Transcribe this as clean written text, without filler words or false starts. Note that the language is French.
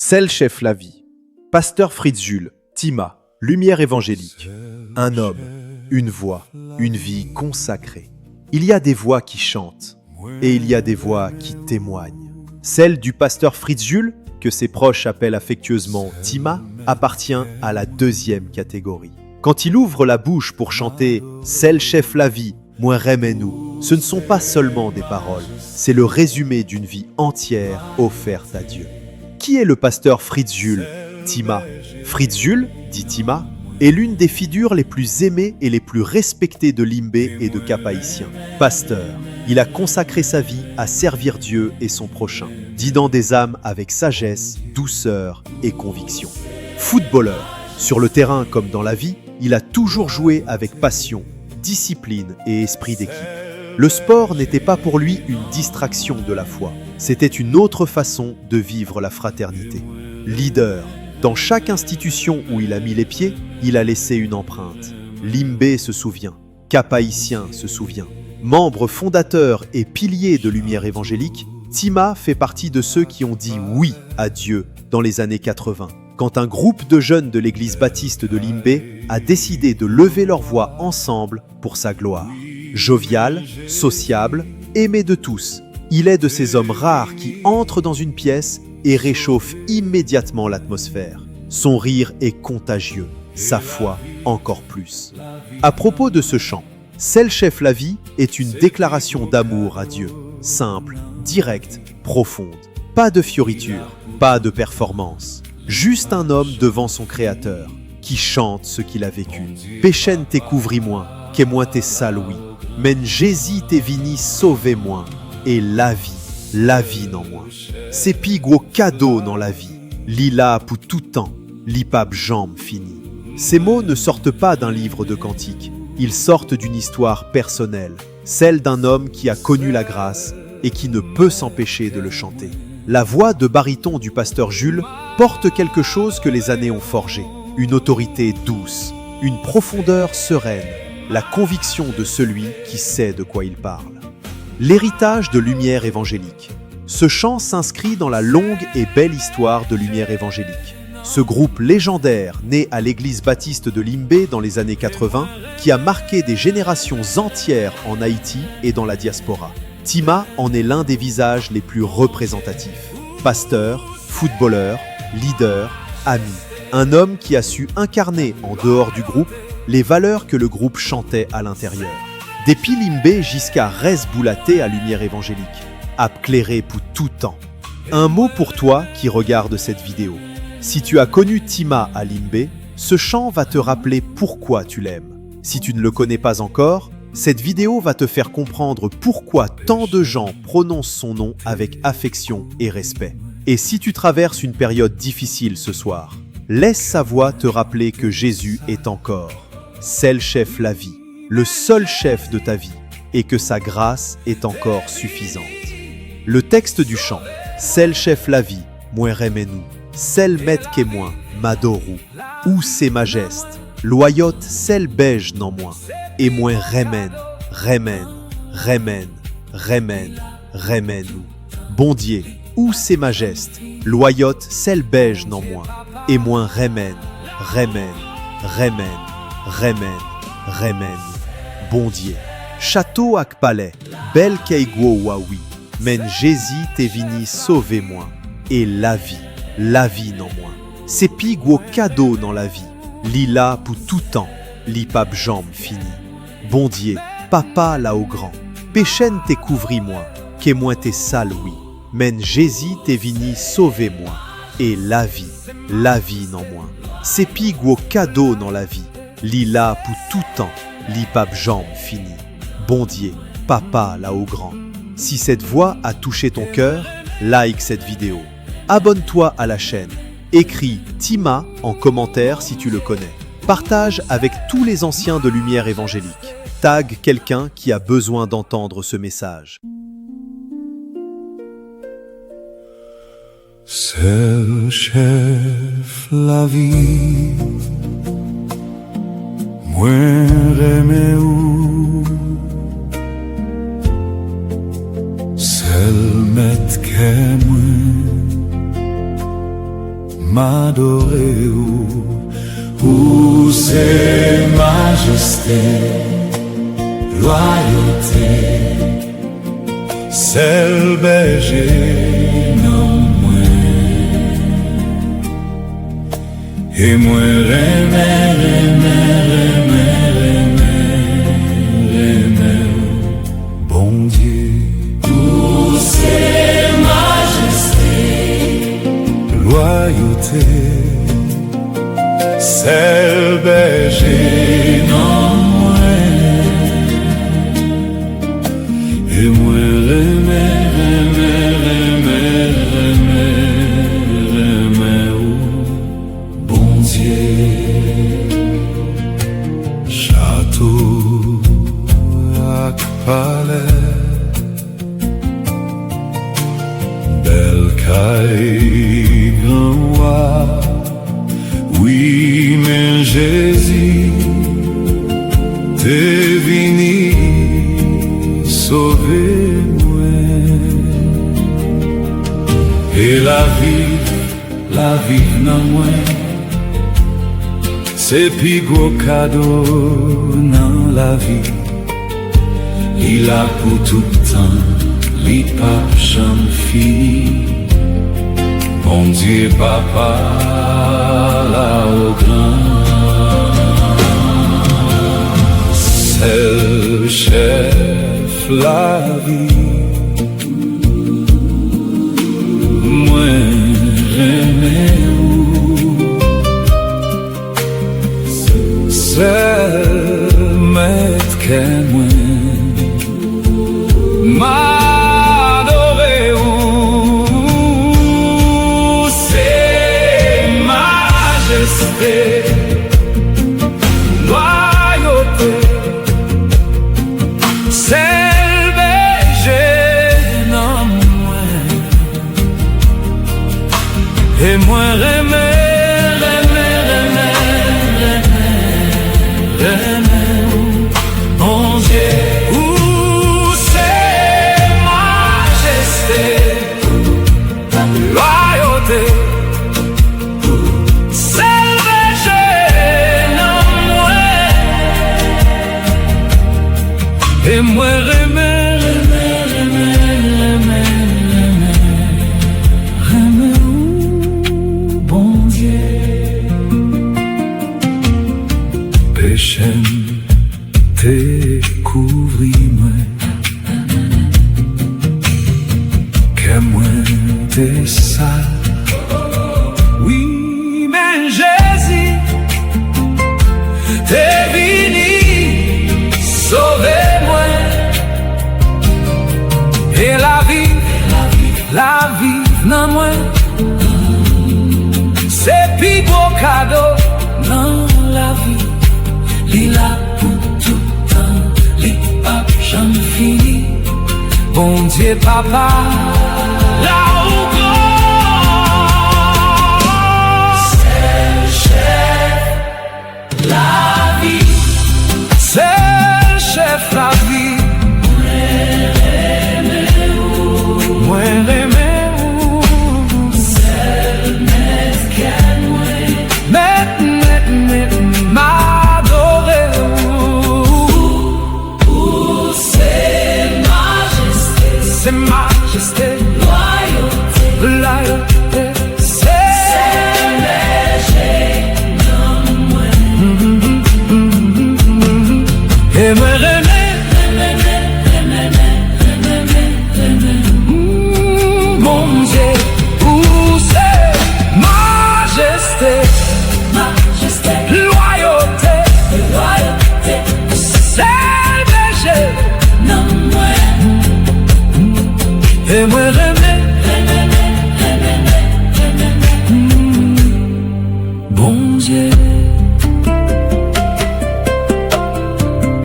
Celle chef la vie. Pasteur Fritz Jules, Tima, lumière évangélique. Un homme, une voix, une vie consacrée. Il y a des voix qui chantent et il y a des voix qui témoignent. Celle du pasteur Fritz Jules, que ses proches appellent affectueusement Tima, appartient à la deuxième catégorie. Quand il ouvre la bouche pour chanter « Celle chef la vie, moi remets-nous », ce ne sont pas seulement des paroles, c'est le résumé d'une vie entière offerte à Dieu. Qui est le pasteur Fritz Jules? Tima. Fritz Jules, dit Tima, est l'une des figures les plus aimées et les plus respectées de Limbé et de Cap-Haïtien. Pasteur, il a consacré sa vie à servir Dieu et son prochain, guidant des âmes avec sagesse, douceur et conviction. Footballeur, sur le terrain comme dans la vie, il a toujours joué avec passion, discipline et esprit d'équipe. Le sport n'était pas pour lui une distraction de la foi, c'était une autre façon de vivre la fraternité. Leader, dans chaque institution où il a mis les pieds, il a laissé une empreinte. Limbé se souvient, Cap-Haïtien se souvient. Membre fondateur et pilier de Lumière évangélique, Tima fait partie de ceux qui ont dit oui à Dieu dans les années 80, quand un groupe de jeunes de l'église baptiste de Limbé a décidé de lever leur voix ensemble pour sa gloire. Jovial, sociable, aimé de tous, il est de ces hommes rares qui entrent dans une pièce et réchauffent immédiatement l'atmosphère. Son rire est contagieux, sa foi encore plus. À propos de ce chant, Celle chef la vie est une déclaration d'amour à Dieu, simple, directe, profonde. Pas de fioriture, pas de performance. Juste un homme devant son Créateur, qui chante ce qu'il a vécu. Péchen t'es couvris-moi, qu'est moi t'es saloui. Men Jésus t'es vini sauver-moi, et la vie non moi. C'est pi gros cadeau dans la vie. Lila pour tout temps, l'ipab jambe fini. Ces mots ne sortent pas d'un livre de cantiques. Ils sortent d'une histoire personnelle, celle d'un homme qui a connu la grâce et qui ne peut s'empêcher de le chanter. La voix de baryton du pasteur Jules porte quelque chose que les années ont forgé, une autorité douce, une profondeur sereine, la conviction de celui qui sait de quoi il parle. L'héritage de Lumière évangélique. Ce chant s'inscrit dans la longue et belle histoire de Lumière évangélique. Ce groupe légendaire, né à l'église baptiste de Limbé dans les années 80, qui a marqué des générations entières en Haïti et dans la diaspora. Tima en est l'un des visages les plus représentatifs. Pasteur, footballeur, leader, ami. Un homme qui a su incarner en dehors du groupe les valeurs que le groupe chantait à l'intérieur. Depuis Limbé jusqu'à Res Boulaté à Lumière évangélique, abclairé pour tout temps. Un mot pour toi qui regarde cette vidéo. Si tu as connu Tima à Limbé, ce chant va te rappeler pourquoi tu l'aimes. Si tu ne le connais pas encore, cette vidéo va te faire comprendre pourquoi tant de gens prononcent son nom avec affection et respect. Et si tu traverses une période difficile ce soir, laisse sa voix te rappeler que Jésus est encore celle chef la vie, le seul chef de ta vie, et que sa grâce est encore suffisante. Le texte du chant, celle chef la vie, moi remets-nous. Celle mette qu'est moi, m'adorou, ou c'est majeste, loyote celle beige non moi, et moi remène, nous. Bon Dieu, ou c'est majeste, loyote celle beige non moi, et moi remène, bon Dieu. Château ak palais, belle keigwo waoui, men Jésus t'es vini sauver moi, et la vie non moi. C'est pi gros cadeau dans la vie. Lila pour tout temps, l'ipab jambe fini. Bon Dieu, papa là au grand. Péchen t'es couvris-moi, qu'est moi t'es sale oui. Men Jésus t'es vini sauver moi. Et la vie non moi. C'est pi gros cadeau dans la vie. Lila pour tout temps, l'ipab jambe fini. Bon Dieu, papa là au grand. Si cette voix a touché ton cœur, like cette vidéo. Abonne-toi à la chaîne. Écris Tima en commentaire si tu le connais. Partage avec tous les anciens de Lumière évangélique. Tag quelqu'un qui a besoin d'entendre ce message. Celle chef la vie, moi remets où, celle met qu'est moi. m'adorer ou c'est majesté, loyauté, celle berger non moins. Et moi bon Dieu, où c'est majesté, loyauté, celle berger non moins. Et moi bon Dieu, château ak palais, belle caille grand roi, oui mais Jésus t'es venu sauver moi. Et la vie non moi, c'est plus gros cadeau dans la vie. Il a pour tout temps, il pas jamais fini. Mon Dieu papa là au grand, c'est le chef la vie. Moi j'aimais c'est mettre que moi m'adorer ou c'est majesté, loyauté, c'est berger non moi. Et moi mon Dieu, où c'est majesté, loyauté, c'est berger non moi. Et moi bon Dieu, péché découvris-moi, que moi t'es sale. Oui, mais Jésus t'es venu sauver-moi. Et la vie, non moi, c'est plus beau cadeau dans la vie. Il a pour tout temps, il pas jamais fini. Bon Dieu papa, là où grand, c'est le chef la vie, c'est le chef la vie. Moi j'aimais c'est le maître qu'elle m'adorer. C'est majesté, loyauté, c'est léger, non moi. Et moi mon Dieu, où c'est majesté, loyauté, c'est léger, non moi. Et moi bon Dieu.